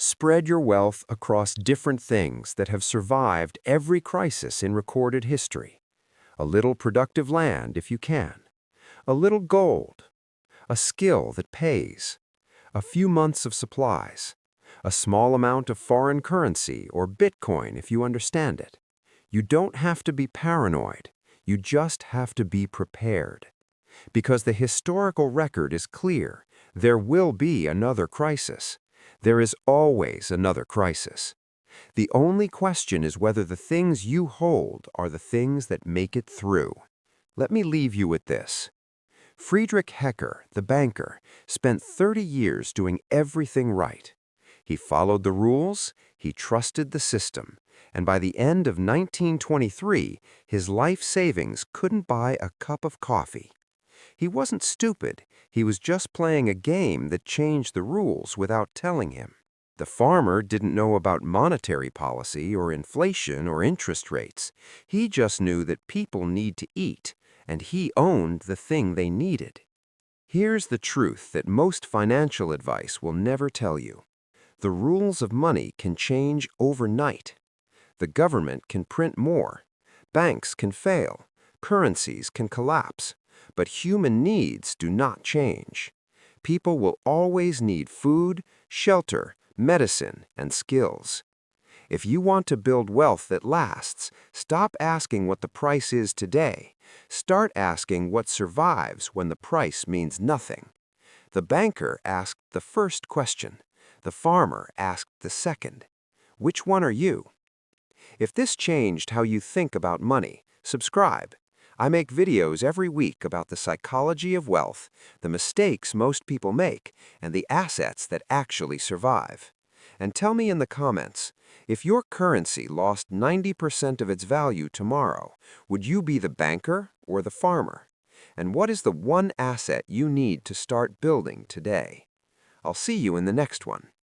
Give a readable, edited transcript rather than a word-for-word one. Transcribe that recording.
Spread your wealth across different things that have survived every crisis in recorded history. A little productive land if you can. A little gold. A skill that pays. A few months of supplies. A small amount of foreign currency or Bitcoin if you understand it. You don't have to be paranoid. You just have to be prepared. Because the historical record is clear, there will be another crisis. There is always another crisis. The only question is whether the things you hold are the things that make it through. Let me leave you with this. Friedrich Hecker, the banker, spent 30 years doing everything right. He followed the rules, he trusted the system, and by the end of 1923, his life savings couldn't buy a cup of coffee. He wasn't stupid, he was just playing a game that changed the rules without telling him. The farmer didn't know about monetary policy or inflation or interest rates. He just knew that people need to eat, and he owned the thing they needed. Here's the truth that most financial advice will never tell you. The rules of money can change overnight. The government can print more. Banks can fail. Currencies can collapse. But human needs do not change. People will always need food, shelter, medicine, and skills. If you want to build wealth that lasts, stop asking what the price is today. Start asking what survives when the price means nothing. The banker asked the first question. The farmer asked the second. Which one are you? If this changed how you think about money, subscribe. I make videos every week about the psychology of wealth, the mistakes most people make, and the assets that actually survive. And tell me in the comments, if your currency lost 90% of its value tomorrow, would you be the banker or the farmer? And what is the one asset you need to start building today? I'll see you in the next one.